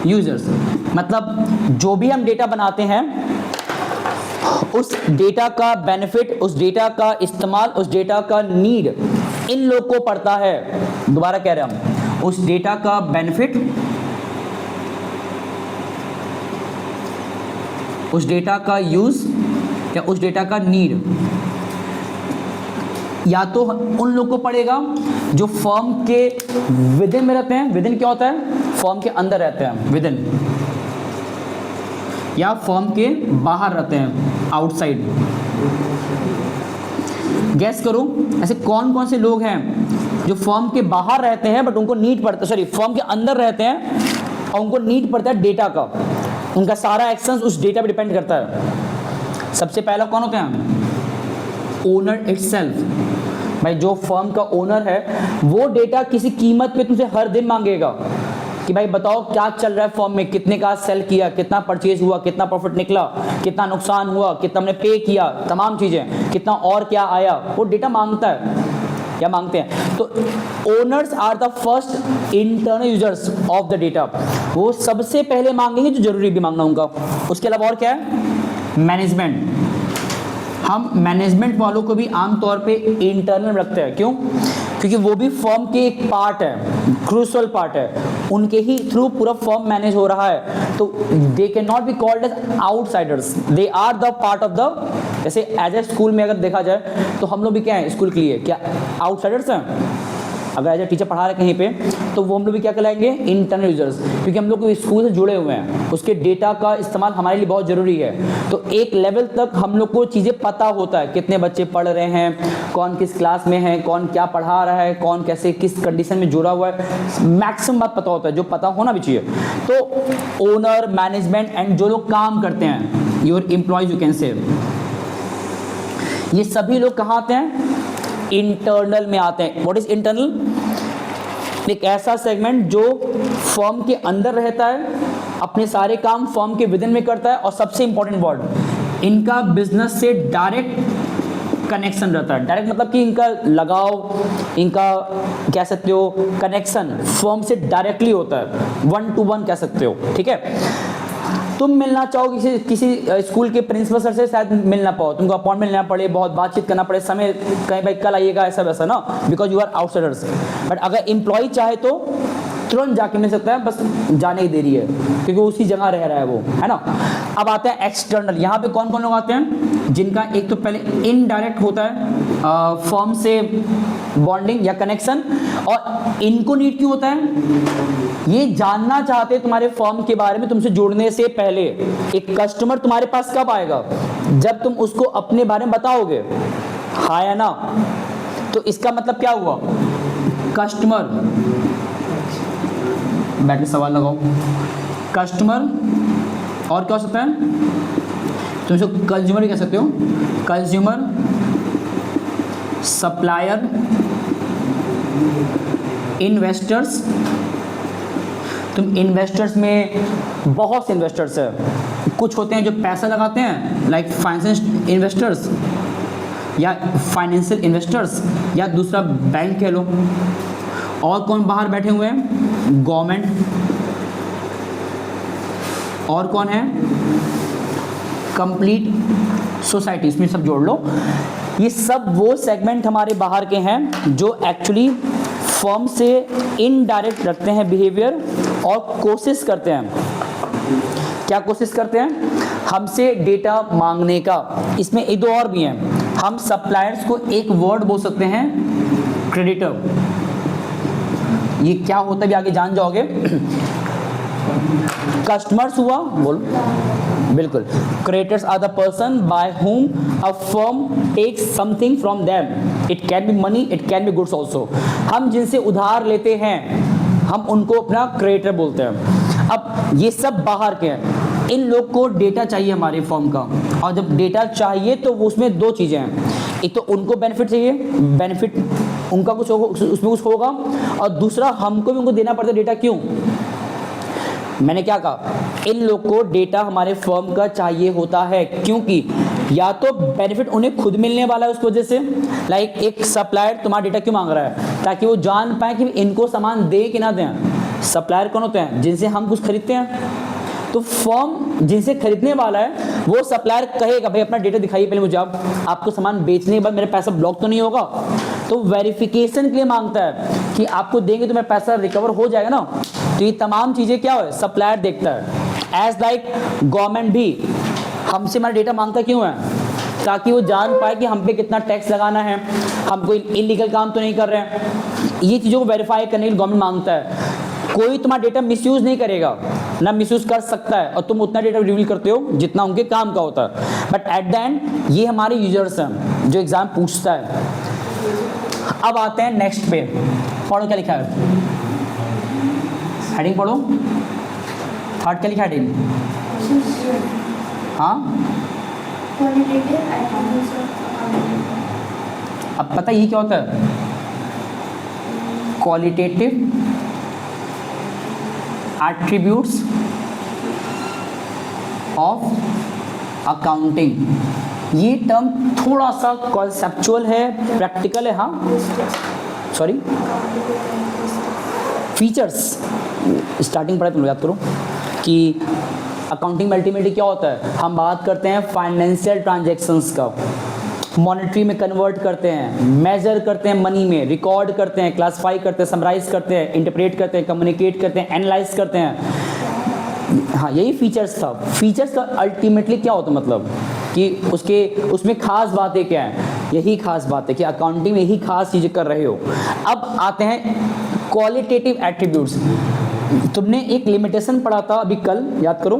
यूजर्स। मतलब जो भी हम डेटा बनाते हैं, उस डेटा का बेनिफिट, उस डेटा का इस्तेमाल, उस डेटा का नीड इन लोग को पड़ता है। दोबारा कह रहे हैं हम, उस डेटा का बेनिफिट, उस डेटा का यूज या उस डेटा का नीड या तो उन लोग को पड़ेगा जो फर्म के विदिन में रहते हैं। विदिन क्या होता है, फर्म के अंदर रहते हैं, विदिन, या फर्म के बाहर रहते हैं, आउटसाइड। गैस करो ऐसे कौन कौन से लोग हैं जो फर्म के बाहर रहते हैं बट उनको नीड पड़ता, सॉरी फर्म के अंदर रहते हैं और उनको नीड पड़ता है डेटा का। उनका सारा एक्शंस उस डेटा पे डिपेंड करता है। सबसे पहला कौन होते हैं, ओनर इटसेल्फ। भाई जो फर्म का ओनर है वो डेटा किसी कीमत पे तुमसे हर दिन मांगेगा कि भाई बताओ क्या चल रहा है फर्म में, कितने का सेल किया, कितना परचेज हुआ, कितना प्रॉफिट निकला, कितना नुकसान हुआ, कितना हमने पे किया, तमाम चीज़ें, कितना और क्या आया, वो डेटा मांगता है या मांगते हैं। तो owners are the first internal users of the data. वो सबसे पहले मांगेंगे जो जरूरी भी मांगना उनका। उसके अलावा और क्या है, मैनेजमेंट। हम मैनेजमेंट वालों को भी आमतौर पे इंटरनल रखते हैं। क्यों? क्योंकि वो भी फर्म के एक पार्ट है, क्रूशियल पार्ट है, उनके ही थ्रू पूरा फर्म मैनेज हो रहा है। तो they can not be called as outsiders, they are the part of the, जैसे एज ए स्कूल में अगर देखा जाए तो हम लोग भी क्या है स्कूल के लिए, क्या आउटसाइडर्स हैं? अगर एज ए टीचर पढ़ा रहे कहीं पे तो वो हम लोग भी क्या कहलाएंगे, इंटरनल यूजर्स, क्योंकि हम लोग स्कूल से जुड़े हुए हैं, उसके डेटा का इस्तेमाल हमारे लिए बहुत ज़रूरी है। तो एक लेवल तक हम लोग को चीज़ें पता होता है, कितने बच्चे पढ़ रहे हैं, कौन किस क्लास में है, कौन क्या पढ़ा रहा है, कौन कैसे किस कंडीशन में जुड़ा हुआ है, मैक्सिमम बात पता होता है, जो पता होना भी चाहिए। तो ओनर, मैनेजमेंट एंड जो लोग काम करते हैं, योर एम्प्लॉयज यू कैन से, ये सभी लोग कहाँ आते हैं, इंटरनल में आते हैं। What is internal? एक ऐसा सेगमेंट जो फर्म के अंदर रहता है, अपने सारे काम फर्म के विदिन में करता है, और सबसे इंपॉर्टेंट वर्ड, इनका बिजनेस से डायरेक्ट कनेक्शन रहता है। डायरेक्ट मतलब कि इनका लगाव, इनका कह सकते हो कनेक्शन फर्म से डायरेक्टली होता है, 1 to 1 कह सकते हो। ठीक है, तुम मिलना चाहो किसी स्कूल के प्रिंसिपल सर से, शायद मिल ना पाओ, तुमको अपॉइंटमेंट लेना पड़े, बहुत बातचीत करना पड़े, समय कहीं भाई कल आइएगा ऐसा वैसा ना, because you are outsiders. But अगर एम्प्लॉय चाहे तो तुरंत जाके मिल सकता है, बस जाने की देरी है क्योंकि उसी जगह रह रहा है वो, है ना। अब आते हैं एक्सटर्नल। यहाँ पे कौन कौन लोग आते हैं, जिनका एक तो पहले इनडायरेक्ट होता है फर्म से बॉन्डिंग या कनेक्शन, और इनको नीड क्यों होता है, ये जानना चाहते हैं तुम्हारे फर्म के बारे में तुमसे जुड़ने से पहले। एक कस्टमर तुम्हारे पास कब आएगा, जब तुम उसको अपने बारे में बताओगे, हाँ या ना। तो इसका मतलब क्या हुआ, कस्टमर, बैठ के सवाल लगाओ, कस्टमर और क्या हो सकता है, तुम इसको कंज्यूमर ही कह सकते हो, कंज्यूमर, सप्लायर, इन्वेस्टर्स। तुम इन्वेस्टर्स में बहुत से इन्वेस्टर्स है, कुछ होते हैं जो पैसा लगाते हैं लाइक फाइनेंशियल इन्वेस्टर्स या फाइनेंशियल इन्वेस्टर्स, या दूसरा बैंक कह लो। और कौन बाहर बैठे हुए हैं, गवर्नमेंट, और कौन है, कंप्लीट सोसाइटी, इसमें सब जोड़ लो। ये सब वो सेगमेंट हमारे बाहर के हैं जो एक्चुअली फर्म से इनडायरेक्ट रखते हैं बिहेवियर, और कोशिश करते हैं, क्या कोशिश करते हैं, हमसे डेटा मांगने का। इसमें एक दो और भी हैं। हम सप्लायर्स को एक वर्ड बोल सकते हैं, क्रेडिटर। ये क्या होता है भी आगे जान जाओगे। कस्टमर्स हुआ, बोलो बिल्कुल। Creditors are the person by whom a firm takes something from them. It can be money, it can be goods also. हम जिनसे उधार लेते हैं हम उनको अपना क्रेडिटर बोलते हैं। अब ये सब बाहर के हैं, इन लोग को डेटा चाहिए हमारे फर्म का, और जब डेटा चाहिए तो वो उसमें दो चीज़ें हैं। एक तो उनको बेनिफिट चाहिए, बेनिफिट उनका कुछ होगा, उसमें कुछ होगा, और दूसरा हमको भी उनको देना पड़ता है डेटा। क्यों? मैंने क्या कहा, इन लोग को डेटा हमारे फर्म का चाहिए होता है, क्योंकि या तो बेनिफिट उन्हें खुद मिलने वाला है उस वजह से। लाइक एक सप्लायर तुम्हारा डेटा क्यों मांग रहा है, ताकि वो जान पाए कि इनको सामान दे कि ना दें। सप्लायर कौन होते हैं? जिनसे हम कुछ खरीदते हैं। तो फर्म जिनसे खरीदने वाला है वो सप्लायर कहेगा भाई अपना डेटा दिखाइए पहले मुझे, आप आपको सामान बेचने के बाद मेरा पैसा ब्लॉक तो नहीं होगा। तो वेरिफिकेशन के लिए मांगता है कि आपको देंगे तो मेरा पैसा रिकवर हो जाएगा ना। तो ये तमाम चीज़ें क्या है, सप्लायर देखता है। एज लाइक गवर्नमेंट भी हमसे हमारा डेटा मांगता क्यों है, ताकि वो जान पाए कि हम पे कितना टैक्स लगाना है, हम कोई इलीगल काम तो नहीं कर रहे हैं। ये चीज़ों को वेरीफाई करने के लिए गवर्नमेंट मांगता है। कोई तुम्हारा डेटा मिसयूज नहीं करेगा, ना मिसयूज कर सकता है, और तुम उतना डेटा रिवील करते हो जितना उनके काम का होता है। बट एट द एंड ये हमारे यूजर्स हैं जो एग्जाम पूछता है। अब आते हैं नेक्स्ट पे, पढ़ो क्या लिखा है, हेडिंग पढ़ो। थर्ड क्या लिखा है हेडिंग? हाँ, अब पता ये क्या होता है, क्वालिटेटिव एट्रीब्यूट्स ऑफ अकाउंटिंग। ये टर्म थोड़ा सा कॉन्सेप्चुअल है, प्रैक्टिकल है। हाँ सॉरी, फीचर्स स्टार्टिंग पढ़े, तुम याद करो कि अकाउंटिंग में अल्टीमेटली क्या होता है। हम बात करते हैं फाइनेंशियल ट्रांजैक्शंस का, मॉनेटरी में कन्वर्ट करते हैं, मेजर करते हैं मनी में, रिकॉर्ड करते हैं, क्लासिफाई करते हैं, समराइज करते हैं, इंटरप्रेट करते हैं, कम्युनिकेट करते हैं, एनालाइज करते हैं। हाँ, यही फीचर्स था। फीचर्स का अल्टीमेटली क्या होता है, मतलब कि उसमें खास बातें क्या हैं। यही खास बात है कि अकाउंटिंग में यही खास चीज़ें कर रहे हो। अब आते हैं क्वालिटेटिव एट्रीब्यूट्स। तुमने एक लिमिटेशन पढ़ा था अभी कल, याद करो,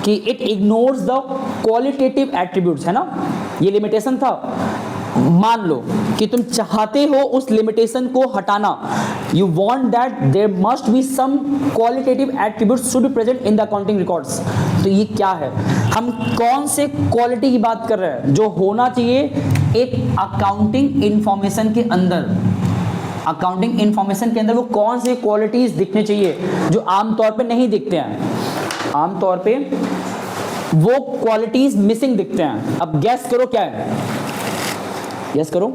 कि it ignores the qualitative attributes, है ना। ये लिमिटेशन था। मान लो कि तुम चाहते हो उस लिमिटेशन को हटाना, you want that there must be some qualitative attributes should be present in the accounting records. तो ये क्या है, हम कौन से क्वालिटी की बात कर रहे हैं जो होना चाहिए एक अकाउंटिंग इंफॉर्मेशन के अंदर। अकाउंटिंग इंफॉर्मेशन के अंदर वो कौन से क्वालिटीज दिखने चाहिए जो आमतौर पे नहीं दिखते हैं। आमतौर पे वो क्वालिटीज मिसिंग दिखते हैं। अब गैस करो क्या है, गैस करो।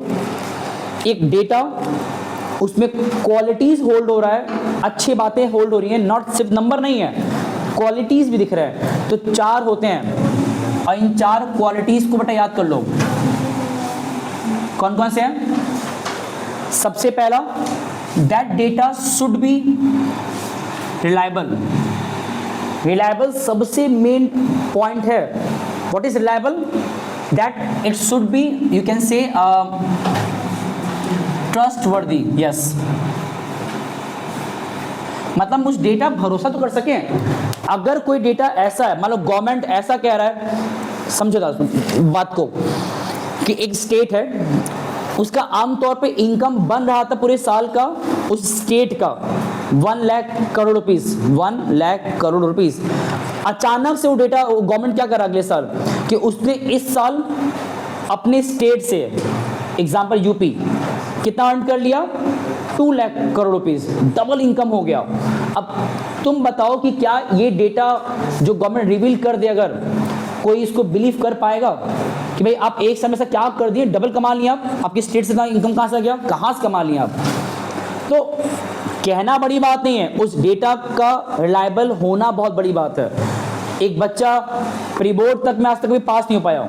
एक डेटा, उसमें क्वालिटीज होल्ड हो रहा है, अच्छी बातें होल्ड हो रही हैं, नॉट सिर्फ नंबर नहीं है, क्वालिटीज भी दिख रहा है। तो 4 होते हैं, और इन 4 क्वालिटीज को बेटा याद कर लो। कौन कौन से हैं? सबसे पहला, that data should B reliable. Reliable सबसे मेन पॉइंट है। What is reliable? That it should be, you can से ट्रस्टवर्दी। यस, मतलब उस डेटा भरोसा तो कर सके। अगर कोई डेटा ऐसा है, मान लो गवर्नमेंट ऐसा कह रहा है, समझो बात को, कि एक स्टेट है, उसका आमतौर पे इनकम बन रहा था पूरे साल का उस स्टेट का 1 लाख करोड़ रुपीस, 1 लाख करोड़ रुपीस। अचानक से वो डेटा गवर्नमेंट क्या करा अगले साल, कि उसने इस साल अपने स्टेट से, एग्जाम्पल यूपी, कितना अर्न कर लिया, 2 lakh crore rupees, double income हो गया। अब तुम बताओ कि क्या ये डेटा जो गवर्नमेंट रिवील कर दे, अगर कोई इसको बिलीव कर पाएगा कि भाई आप एक समय से क्या कर दिए, डबल कमा लिया, आपकी स्टेट से इनकम कहाँ से आ गया, कहाँ से कमा लिया आप। तो कहना बड़ी बात नहीं है, उस डेटा का रिलायबल होना बहुत बड़ी बात है। एक बच्चा प्री बोर्ड तक में आज तक भी पास नहीं हो पाया,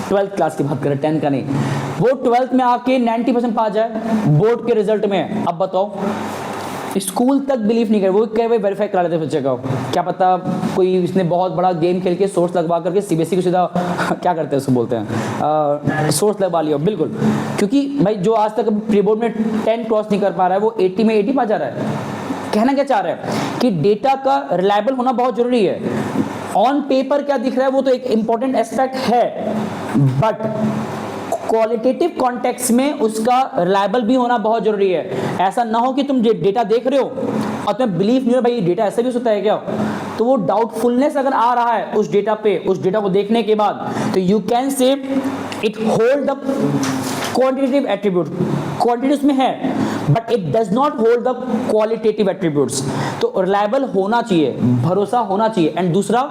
12th क्लास की बात करें, 10th का नहीं, वो 12th में आके 90% पास जाए बोर्ड के रिजल्ट में। अब बताओ स्कूल तक बिलीव नहीं करे, वो कहे भाई वेरीफाई करा लेते बच्चे का, क्या पता कोई इसने बहुत बड़ा गेम खेल के सोर्स लगवा करके सीबीएसई को सीधा क्या करते हैं उसको बोलते हैं सोर्स लगवा लिया, बिल्कुल। क्योंकि भाई जो आज तक प्री बोर्ड में 10 क्रॉस नहीं कर पा रहा है वो 80 में 80 पा जा रहा है। कहना क्या चाह रहा है कि डेटा का रिलायबल होना बहुत जरूरी है। ऑन पेपर क्या दिख रहा है वो तो एक इंपॉर्टेंट एस्पेक्ट है, बट क्वालिटेटिव कॉन्टेक्स्ट में उसका रिलायबल भी होना बहुत जरूरी है। ऐसा ना हो कि तुम डेटा देख रहे हो और तुम्हें बिलीव नहीं हो भाई डेटा ऐसे भी होता है क्या, तो वो डाउटफुलनेस अगर आ रहा है उस डेटा पे, उस डेटा को देखने के बाद, तो यू कैन से it hold the quantitative attribute, quantity उसमें है but it does not hold the qualitative attributes. तो रिलायबल होना चाहिए, भरोसा होना चाहिए। एंड दूसरा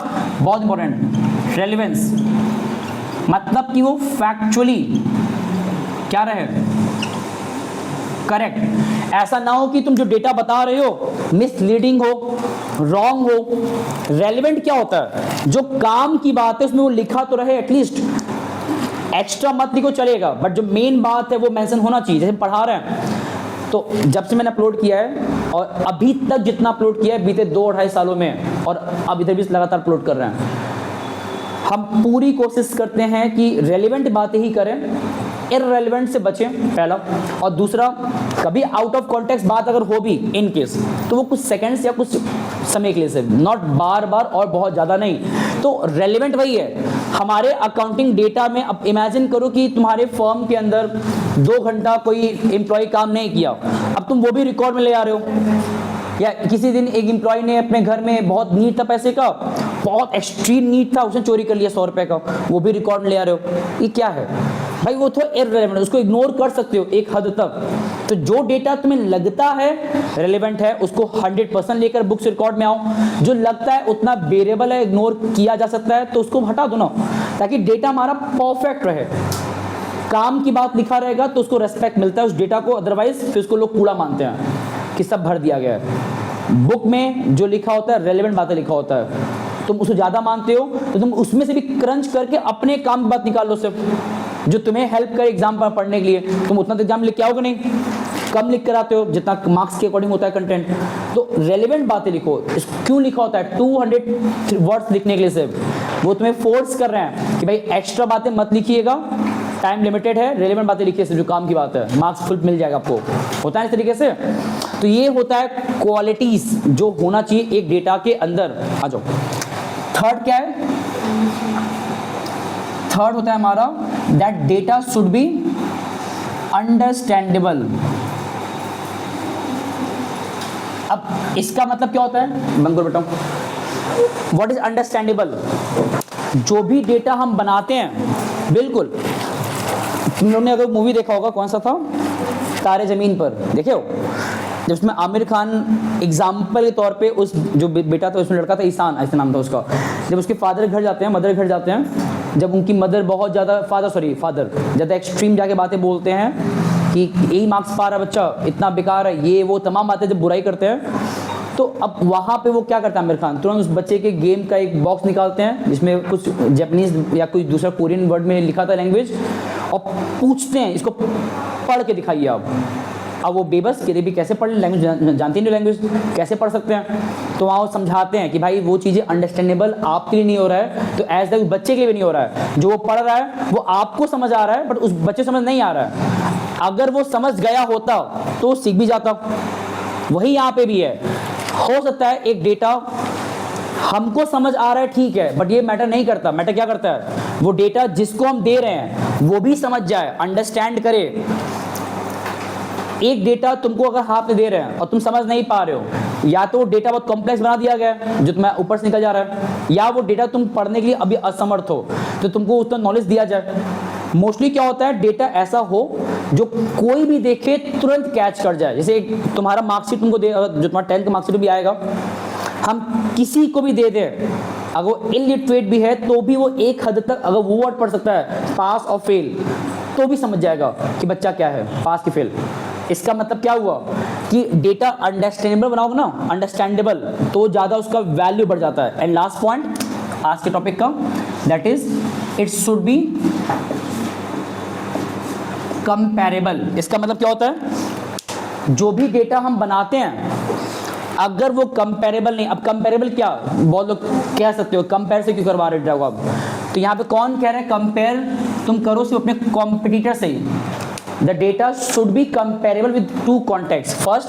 बहुत इंपॉर्टेंट, रेलेवेंस, मतलब कि वो फैक्चुअली क्या रहे, करेक्ट। ऐसा ना हो कि तुम जो डेटा बता रहे हो मिसलीडिंग हो, रॉन्ग हो। रेलेवेंट क्या होता है, जो काम की बात है उसमें वो लिखा तो रहे, एटलीस्ट एक्स्ट्रा मत लिखो चलेगा, बट जो मेन बात है वो मेंशन होना चाहिए। जैसे पढ़ा रहे हैं तो जब से मैंने अपलोड किया है और अभी तक जितना अपलोड किया है बीते 2-2.5 सालों में, और अब इधर भी लगातार अपलोड कर रहे हैं, हम पूरी कोशिश करते हैं कि रेलेवेंट बातें ही करें, इररेलेवेंट से बचें, पहला। और दूसरा, कभी आउट ऑफ कॉन्टेक्स्ट बात अगर हो भी इन केस, तो वो कुछ सेकंड्स या कुछ समय के लिए से, नॉट बार बार और बहुत ज़्यादा नहीं। तो रेलेवेंट वही है हमारे अकाउंटिंग डेटा में। अब इमेजिन करो कि तुम्हारे फर्म के अंदर 2 घंटा कोई एम्प्लॉय काम नहीं किया, अब तुम वो भी रिकॉर्ड में ले आ रहे हो। या किसी दिन एक एम्प्लॉय ने अपने घर में बहुत नीड था पैसे का, बहुत एक्सट्रीम नीड था, उसने चोरी कर लिया 100 रुपए का, वो भी रिकॉर्ड में ले आ रहे हो। ये क्या है भाई, वो थोड़ा इररिलेवेंट, उसको इग्नोर कर सकते हो एक हद तक। तो जो डेटा तुम्हें लगता है रेलेवेंट है उसको 100% लेकर बुक्स रिकॉर्ड में आओ। जो लगता है उतना वेरिएबल है, इग्नोर किया जा सकता है, तो उसको हटा दो ना, ताकि डेटा हमारा परफेक्ट रहे। काम की बात लिखा रहेगा तो उसको रेस्पेक्ट मिलता है उस डेटा को, अदरवाइज फिर उसको लोग कूड़ा मानते हैं कि सब भर दिया गया है। बुक में जो लिखा होता है रेलेवेंट बातें लिखा होता है, तुम उसको ज़्यादा मानते हो तो तुम उसमें से भी क्रंच करके अपने काम की बात निकाल लो, सिर्फ जो तुम्हें हेल्प करे एग्जाम पर पढ़ने के लिए। तुम उतना तो एग्जाम लिख के आओगे नहीं, कम लिख कर आते हो जितना मार्क्स के अकॉर्डिंग होता है कंटेंट। तो रेलेवेंट बातें लिखो। क्यों लिखा होता है 200 वर्ड्स लिखने के लिए, सिर्फ वो तुम्हें फोर्स कर रहे हैं कि भाई एक्स्ट्रा बातें मत लिखिएगा, टाइम लिमिटेड है, रेलेवेंट बातें लिखिए, जो काम की बात है, मार्क्स फुल मिल जाएगा आपको। होता है इस तरीके से। तो ये होता है क्वालिटीज जो होना चाहिए एक डेटा के अंदर। आ जाओ, थर्ड क्या है, थर्ड होता है हमारा that data should B understandable. अब इसका मतलब क्या होता है, बंद करो बताऊं, व्हाट इज अंडरस्टैंडेबल। जो भी डेटा हम बनाते हैं, बिल्कुल तुम लोगों ने अगर मूवी देखा होगा, कौन सा था, तारे जमीन पर, देखे हो, जब उसमें आमिर खान एग्जाम्पल के तौर पे उस जो बेटा था, उसमें लड़का था ईशान, ऐसा नाम था उसका, जब उसके फादर घर जाते हैं, मदर घर जाते हैं, जब उनकी मदर बहुत ज़्यादा फादर ज़्यादा एक्सट्रीम जाके बातें बोलते हैं कि यही मार्क्स पा रहा बच्चा, इतना बेकार है, ये वो तमाम बातें जब बुराई करते हैं, तो अब वहाँ पे वो क्या करता है आमिर खान, तुरंत उस बच्चे के गेम का एक बॉक्स निकालते हैं जिसमें कुछ जापानीज या कोई दूसरा कोरियन वर्ड में लिखा था लैंग्वेज, और पूछते हैं इसको पढ़ के दिखाइए आप। अब वो बेबस कि भी कैसे पढ़ लैंग्वेज जानती नहीं, लैंग्वेज कैसे पढ़ सकते हैं। तो वहाँ वो समझाते हैं कि भाई वो चीज़ें अंडरस्टैंडेबल आपके लिए नहीं हो रहा है, तो एज द बच्चे के लिए भी नहीं हो रहा है। जो वो पढ़ रहा है वो आपको समझ आ रहा है, बट उस बच्चे समझ नहीं आ रहा है। अगर वो समझ गया होता तो वो सीख भी जाता। वही यहाँ पे भी है, हो सकता है एक डेटा हमको समझ आ रहा है, ठीक है, बट ये मैटर नहीं करता। मैटर क्या करता है, वो डेटा जिसको हम दे रहे हैं वो भी समझ जाए, अंडरस्टैंड करे। एक डेटा तुमको अगर हाथ में दे रहे हैं और तुम समझ नहीं पा रहे हो, या तो डेटा बहुत कॉम्प्लेक्स बना दिया गया है जो तुम्हें ऊपर से निकल जा रहा है, या वो डेटा तुम पढ़ने के लिए अभी असमर्थ हो, तो तुमको उतना नॉलेज दिया जाए। मोस्टली क्या होता है, डेटा ऐसा हो जो कोई भी देखे तुरंत कैच कर जाए। जैसे तुम्हारा मार्कशीट तुमको दे, जो तुम्हारा 10th का मार्कशीट भी आएगा, हम किसी को भी दे दें, अगर वो इलिटरेट भी है तो भी वो एक हद तक अगर वो वर्ड पढ़ सकता है पास और फेल, तो भी समझ जाएगा कि बच्चा क्या है, पास की फेल। इसका मतलब क्या हुआ कि डेटा अंडरस्टैंडेबल बनाओगे ना, अंडरस्टैंडेबल, तो ज़्यादा उसका वैल्यू बढ़ जाता है। एंड लास्ट पॉइंट आज के टॉपिक का, that is it should be comparable. इसका मतलब क्या होता है, जो भी डेटा हम बनाते हैं अगर वो कंपेरेबल नहीं, अब कंपेरेबल क्या बहुत लोग कह सकते हो, कंपेयर से क्यों करवा रहे हो आप, तो यहाँ पे कौन कह रहा है कंपेयर तुम करो सिर्फ अपने कॉम्पिटिटर से ही। The data should be comparable with to context, first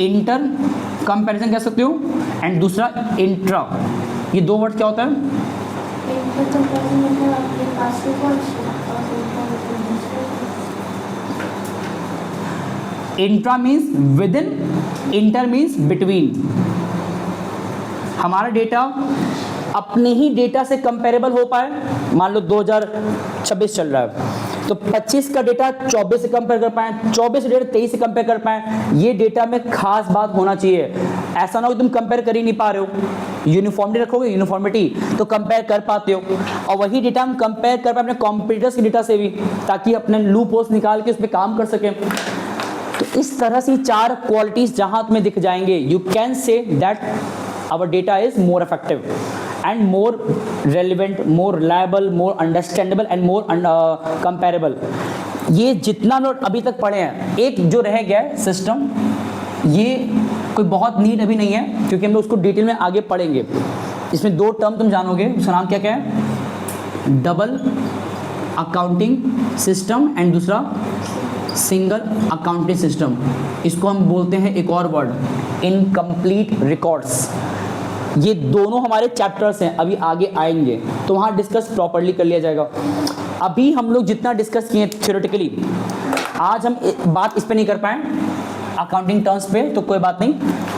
inter comparison कह सकते हो एंड दूसरा इंट्रा। ये दो वर्ड क्या होता है? Intra means with in, inter means between. हमारा डेटा अपने ही डेटा से कंपेरेबल हो पाए, मान लो 2026 चल रहा है तो 25 का डेटा 24 से कंपेयर कर पाए, 24 से डेटा 23 से कंपेयर कर पाए, ये डेटा में खास बात होना चाहिए। ऐसा ना हो तुम कंपेयर कर ही नहीं पा रहे हो, यूनिफॉर्मिटी रखोगे, यूनिफॉर्मिटी तो कंपेयर कर पाते हो, और वही डेटा हम कंपेयर कर पाए अपने कॉम्पिटिटर्स के डेटा से भी, ताकि अपने लूप होल्स निकाल के उस पर काम कर सकें। तो इस तरह से 4 क्वालिटीज जहां तुम्हें दिख जाएंगे, you can say that our data is more effective and more relevant, more reliable, more understandable and more comparable। ये जितना लोग अभी तक पढ़े हैं, एक जो रह गया है सिस्टम, ये कोई बहुत नीड अभी नहीं है क्योंकि हम लोग उसको डिटेल में आगे पढ़ेंगे। इसमें 2 टर्म तुम जानोगे, उसका नाम क्या क्या है? डबल अकाउंटिंग सिस्टम एंड दूसरा सिंगल अकाउंटिंग सिस्टम। इसको हम बोलते हैं एक और वर्ड, इनकम्प्लीट रिकॉर्ड्स। ये दोनों हमारे चैप्टर्स हैं, अभी आगे आएंगे तो वहाँ डिस्कस प्रॉपर्ली कर लिया जाएगा। अभी हम लोग जितना डिस्कस किए थ्योरेटिकली, आज हम बात इस पे नहीं कर पाए अकाउंटिंग टर्म्स पे, तो कोई बात नहीं,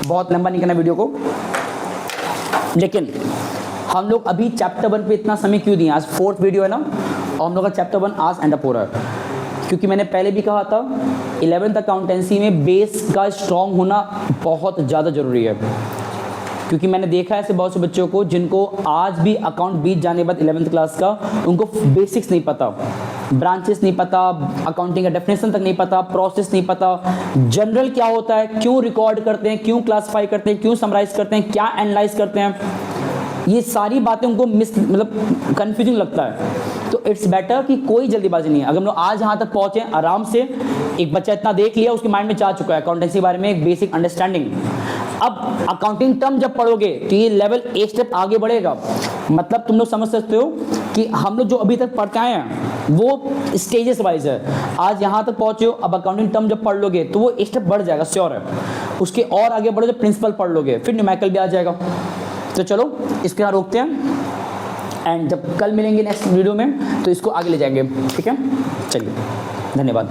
बहुत लंबा नहीं करना वीडियो को। लेकिन हम लोग अभी चैप्टर 1 पे इतना समय क्यों दिए? आज 4th वीडियो है ना, और हम लोग का चैप्टर 1 आज एंड अप हो रहा है, क्योंकि मैंने पहले भी कहा था 11th अकाउंटेंसी में बेस का स्ट्रॉन्ग होना बहुत ज़्यादा ज़रूरी है। क्योंकि मैंने देखा है ऐसे बहुत से बच्चों को जिनको आज भी अकाउंट बीत जाने के बाद 11th क्लास का उनको बेसिक्स नहीं पता, ब्रांचेस नहीं पता, अकाउंटिंग का डेफिनेशन तक नहीं पता, प्रोसेस नहीं पता, जनरल क्या होता है, क्यों रिकॉर्ड करते हैं, क्यों क्लासीफाई करते हैं, क्यों समराइज करते हैं, क्या एनालाइज करते हैं, ये सारी बातें उनको मतलब कंफ्यूजिंग लगता है। तो इट्स बेटर कि कोई जल्दीबाजी नहीं है। अगर हम लोग आज यहाँ तक पहुँचे आराम से, एक बच्चा इतना देख लिया, उसके माइंड में जा चुका है अकाउंटेंसी के बारे में एक बेसिक अंडरस्टैंडिंग। अब अकाउंटिंग टर्म जब पढ़ोगे तो ये लेवल एक स्टेप आगे बढ़ेगा। मतलब तुम लोग समझ सकते हो कि हम लोग जो अभी तक पढ़ते आए हैं वो स्टेजेस वाइज है। आज यहाँ तक पहुँचे हो, अब अकाउंटिंग टर्म जब पढ़ लोगे तो वो स्टेप बढ़ जाएगा, श्योर है। उसके और आगे बढ़ो जब प्रिंसिपल पढ़ लोगे, फिर न्यूमेरिकल भी आ जाएगा। तो चलो इसके यहाँ रोकते हैं, एंड जब कल मिलेंगे नेक्स्ट वीडियो में तो इसको आगे ले जाएंगे, ठीक है? चलिए, धन्यवाद।